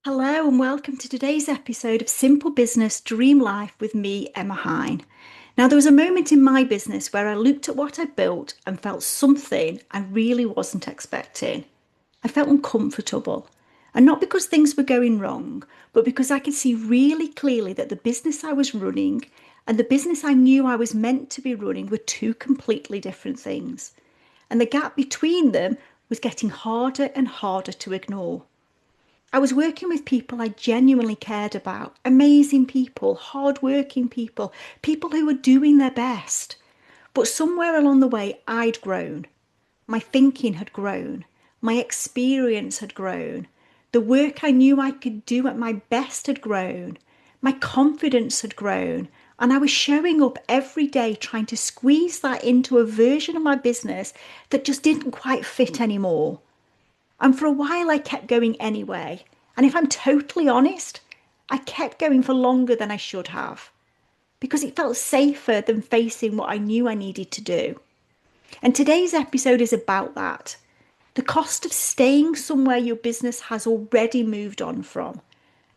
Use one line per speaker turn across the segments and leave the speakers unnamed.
Hello and welcome to today's episode of Simple Business Dream Life with me, Emma Hine. Now, there was a moment in my business where I looked at what I built and felt something I really wasn't expecting. I felt uncomfortable. And not because things were going wrong, but because I could see really clearly that the business I was running and the business I knew I was meant to be running were two completely different things. And the gap between them was getting harder and harder to ignore. I was working with people I genuinely cared about, amazing people, hardworking people, people who were doing their best. But somewhere along the way, I'd grown. My thinking had grown. My experience had grown. The work I knew I could do at my best had grown. My confidence had grown. And I was showing up every day trying to squeeze that into a version of my business that just didn't quite fit anymore. And for a while, I kept going anyway. And if I'm totally honest, I kept going for longer than I should have because it felt safer than facing what I knew I needed to do. And today's episode is about that. The cost of staying somewhere your business has already moved on from.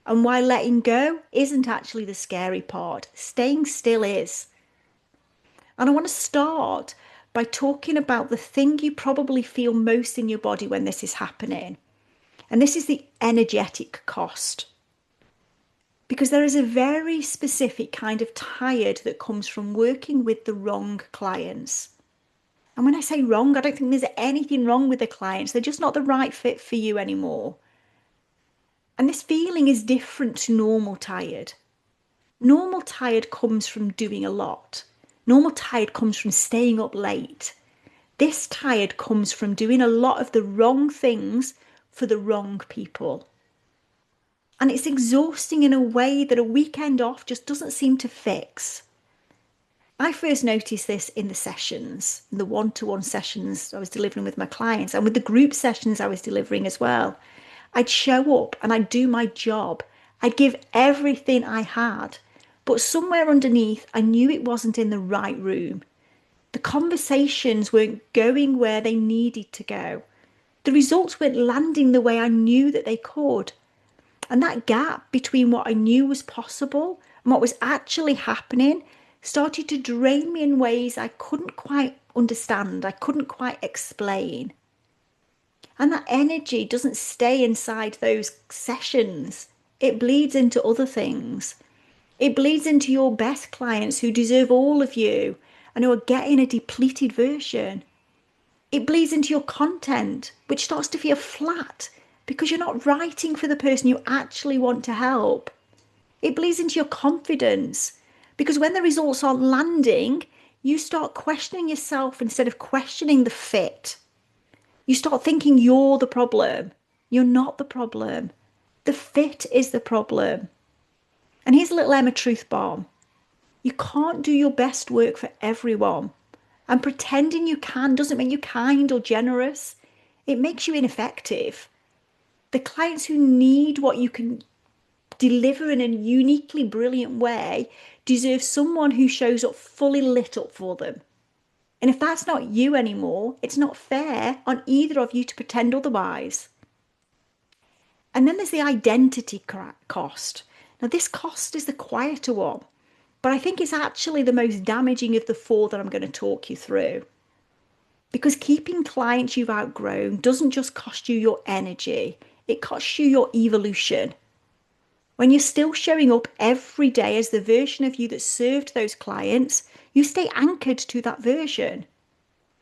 And why letting go isn't actually the scary part. Staying still is. And I want to start by talking about the thing you probably feel most in your body when this is happening. And this is the energetic cost. Because there is a very specific kind of tired that comes from working with the wrong clients. And when I say wrong, I don't think there's anything wrong with the clients. They're just not the right fit for you anymore. And this feeling is different to normal tired. Normal tired comes from doing a lot. Normal tired comes from staying up late. This tired comes from doing a lot of the wrong things for the wrong people. And it's exhausting in a way that a weekend off just doesn't seem to fix. I first noticed this in the sessions, in the one-to-one sessions I was delivering with my clients, and with the group sessions I was delivering as well. I'd show up and I'd do my job. I'd give everything I had. But somewhere underneath, I knew it wasn't in the right room. The conversations weren't going where they needed to go. The results weren't landing the way I knew that they could. And that gap between what I knew was possible and what was actually happening started to drain me in ways I couldn't quite understand, I couldn't quite explain. And that energy doesn't stay inside those sessions. It bleeds into other things. It bleeds into your best clients who deserve all of you and who are getting a depleted version. It bleeds into your content, which starts to feel flat because you're not writing for the person you actually want to help. It bleeds into your confidence because when the results aren't landing, you start questioning yourself instead of questioning the fit. You start thinking you're the problem. You're not the problem. The fit is the problem. And here's a little Emma truth bomb. You can't do your best work for everyone. And pretending you can doesn't make you kind or generous. It makes you ineffective. The clients who need what you can deliver in a uniquely brilliant way deserve someone who shows up fully lit up for them. And if that's not you anymore, it's not fair on either of you to pretend otherwise. And then there's the identity cost. Now, this cost is the quieter one, but I think it's actually the most damaging of the four that I'm going to talk you through. Because keeping clients you've outgrown doesn't just cost you your energy, it costs you your evolution. When you're still showing up every day as the version of you that served those clients, you stay anchored to that version.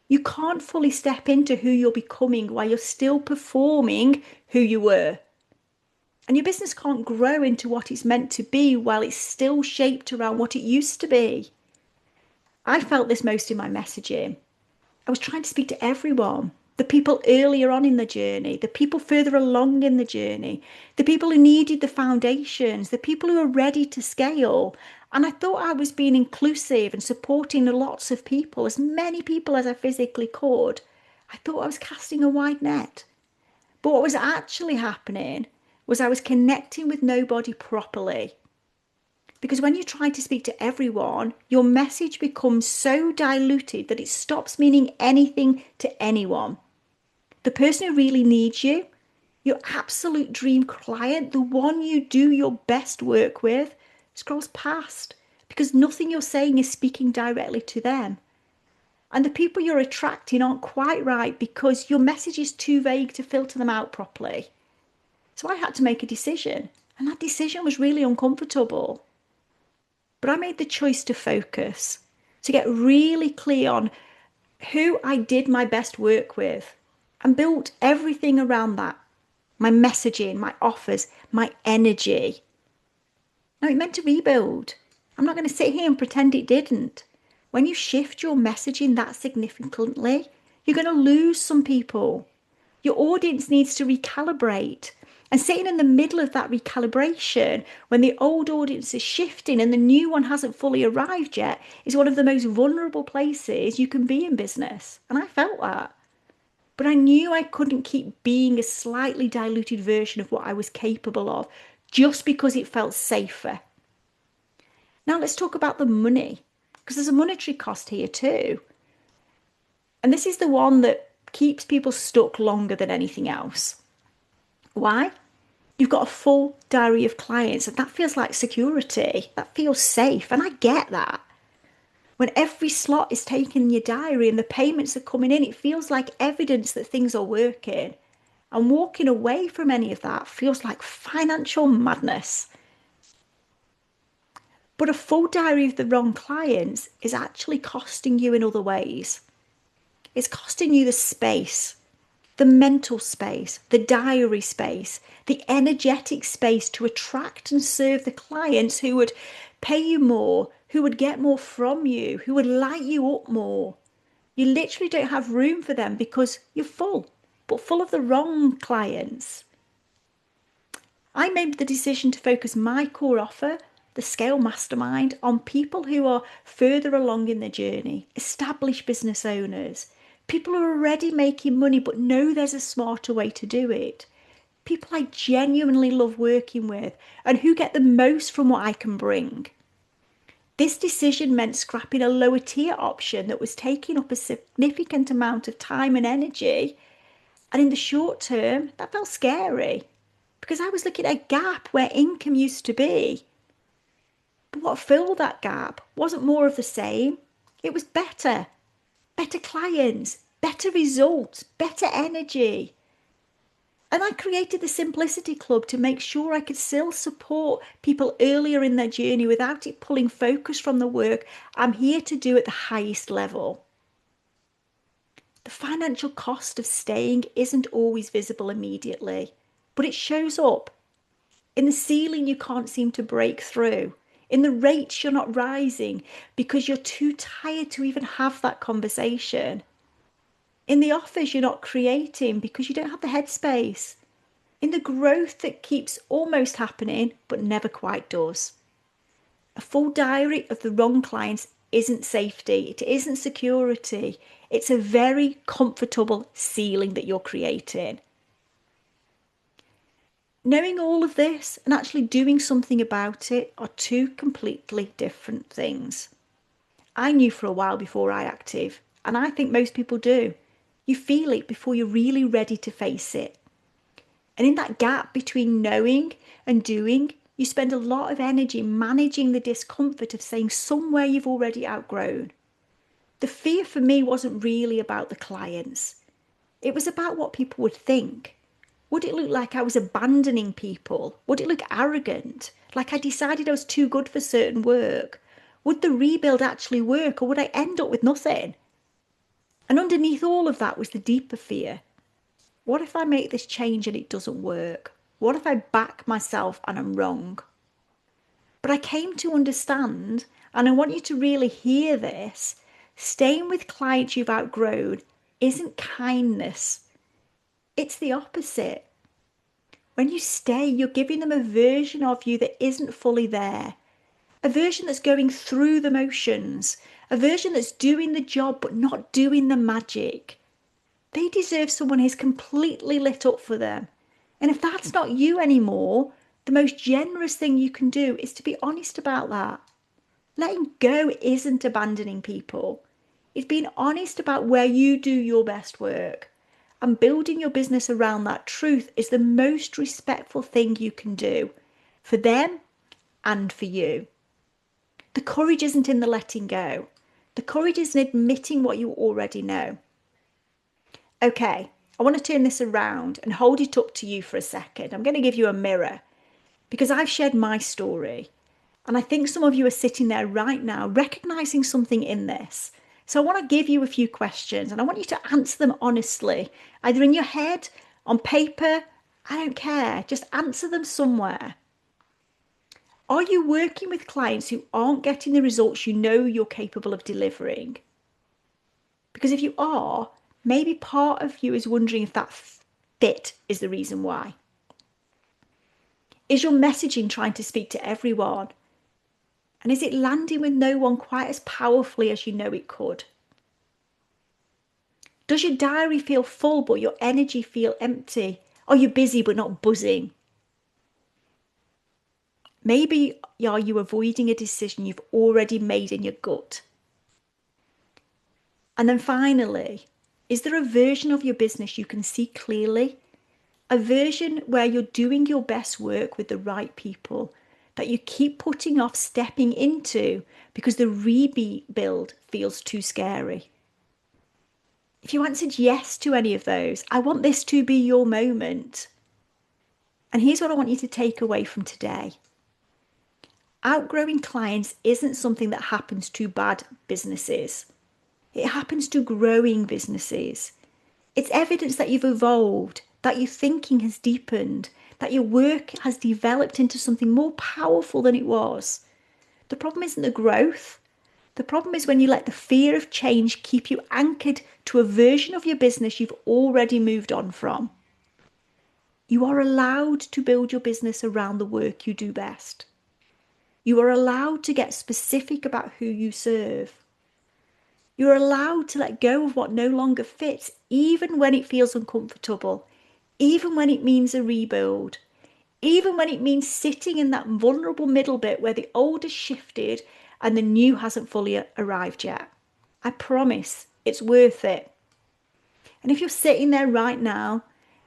You can't fully step into who you're becoming while you're still performing who you were. And your business can't grow into what it's meant to be while it's still shaped around what it used to be. I felt this most in my messaging. I was trying to speak to everyone, the people earlier on in the journey, the people further along in the journey, the people who needed the foundations, the people who are ready to scale. And I thought I was being inclusive and supporting lots of people, as many people as I physically could. I thought I was casting a wide net. But what was actually happening was I was connecting with nobody properly. Because when you try to speak to everyone, your message becomes so diluted that it stops meaning anything to anyone. The person who really needs you Your absolute dream client, the one you do your best work with, scrolls past because nothing you're saying is speaking directly to them. And the people you're attracting aren't quite right because your message is too vague to filter them out properly. So I had to make a decision, and that decision was really uncomfortable. But I made the choice to focus, to get really clear on who I did my best work with, and built everything around that: my messaging, my offers, my energy. Now, it meant to rebuild. I'm not going to sit here and pretend it didn't. When you shift your messaging that significantly, you're going to lose some people. Your audience needs to recalibrate. And sitting in the middle of that recalibration, when the old audience is shifting and the new one hasn't fully arrived yet, is one of the most vulnerable places you can be in business. And I felt that. But I knew I couldn't keep being a slightly diluted version of what I was capable of just because it felt safer. Now let's talk about the money, because there's a monetary cost here too. And this is the one that keeps people stuck longer than anything else. Why? You've got a full diary of clients, and that feels like security. That feels safe, and I get that. When every slot is taken in your diary and the payments are coming in, it feels like evidence that things are working. And walking away from any of that feels like financial madness. But a full diary of the wrong clients is actually costing you in other ways. It's costing you the space, the mental space, the diary space, the energetic space to attract and serve the clients who would pay you more, who would get more from you, who would light you up more. You literally don't have room for them because you're full, but full of the wrong clients. I made the decision to focus my core offer, the Scale Mastermind, on people who are further along in their journey, established business owners, people who are already making money but know there's a smarter way to do it, people I genuinely love working with and who get the most from what I can bring. This decision meant scrapping a lower tier option that was taking up a significant amount of time and energy. And in the short term, that felt scary because I was looking at a gap where income used to be. But what filled that gap wasn't more of the same. It was better. Better clients, better results, better energy. And I created the Simplicity Club to make sure I could still support people earlier in their journey without it pulling focus from the work I'm here to do at the highest level. The financial cost of staying isn't always visible immediately, but it shows up in the ceiling you can't seem to break through, in the rates you're not rising because you're too tired to even have that conversation, in the offers you're not creating because you don't have the headspace, in the growth that keeps almost happening but never quite does. A full diary of the wrong clients isn't safety, it isn't security, it's a very comfortable ceiling that you're creating. Knowing all of this and actually doing something about it are two completely different things. I knew for a while before I acted, and I think most people do. You feel it before you're really ready to face it. And in that gap between knowing and doing, you spend a lot of energy managing the discomfort of saying somewhere you've already outgrown. The fear for me wasn't really about the clients. It was about what people would think. Would it look like I was abandoning people? Would it look arrogant? Like I decided I was too good for certain work? Would the rebuild actually work, or would I end up with nothing? And underneath all of that was the deeper fear. What if I make this change and it doesn't work? What if I back myself and I'm wrong? But I came to understand, and I want you to really hear this, staying with clients you've outgrown isn't kindness. It's the opposite. When you stay, you're giving them a version of you that isn't fully there. A version that's going through the motions. A version that's doing the job but not doing the magic. They deserve someone who's completely lit up for them. And if that's not you anymore, the most generous thing you can do is to be honest about that. Letting go isn't abandoning people. It's being honest about where you do your best work And building your business around that truth is the most respectful thing you can do for them and for you. The courage isn't in the letting go. The courage is in admitting what you already know. Okay, I want to turn this around and hold it up to you for a second. I'm going to give you a mirror because I've shared my story. And I think some of you are sitting there right now recognizing something in this. So I want to give you a few questions and I want you to answer them honestly, either in your head, on paper, I don't care. Just answer them somewhere. Are you working with clients who aren't getting the results you know you're capable of delivering? Because if you are, maybe part of you is wondering if that fit is the reason why. Is your messaging trying to speak to everyone? And is it landing with no one quite as powerfully as you know it could? Does your diary feel full but your energy feel empty? Are you busy but not buzzing? Maybe are you avoiding a decision you've already made in your gut? And then finally, is there a version of your business you can see clearly? A version where you're doing your best work with the right people that you keep putting off stepping into because the rebuild feels too scary. If you answered yes to any of those, I want this to be your moment. And here's what I want you to take away from today. Outgrowing clients isn't something that happens to bad businesses. It happens to growing businesses. It's evidence that you've evolved, that your thinking has deepened, that your work has developed into something more powerful than it was. The problem isn't the growth. The problem is when you let the fear of change keep you anchored to a version of your business you've already moved on from. You are allowed to build your business around the work you do best. You are allowed to get specific about who you serve. You're allowed to let go of what no longer fits, even when it feels uncomfortable, even when it means a rebuild, even when it means sitting in that vulnerable middle bit where the old has shifted and the new hasn't fully arrived yet. I promise it's worth it. And if you're sitting there right now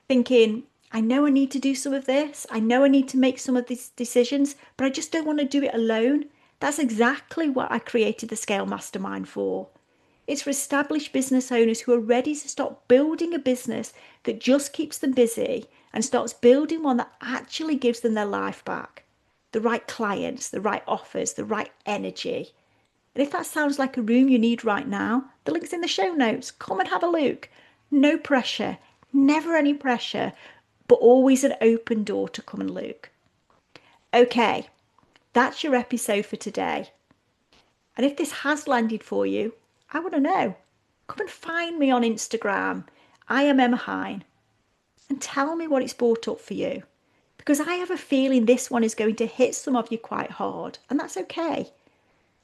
thinking, I know I need to do some of this, I know I need to make some of these decisions, but I just don't want to do it alone, that's exactly what I created the Scale Mastermind for. It's for established business owners who are ready to stop building a business that just keeps them busy and starts building one that actually gives them their life back. The right clients, the right offers, the right energy. And if that sounds like a room you need right now, the link's in the show notes. Come and have a look. No pressure, never any pressure, but always an open door to come and look. Okay, that's your episode for today. And if this has landed for you, I want to know. Come and find me on Instagram. I am Emma Hine. And tell me what it's brought up for you. Because I have a feeling this one is going to hit some of you quite hard. And that's okay.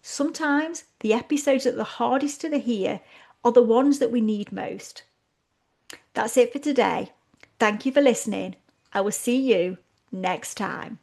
Sometimes the episodes that are the hardest to hear are the ones that we need most. That's it for today. Thank you for listening. I will see you next time.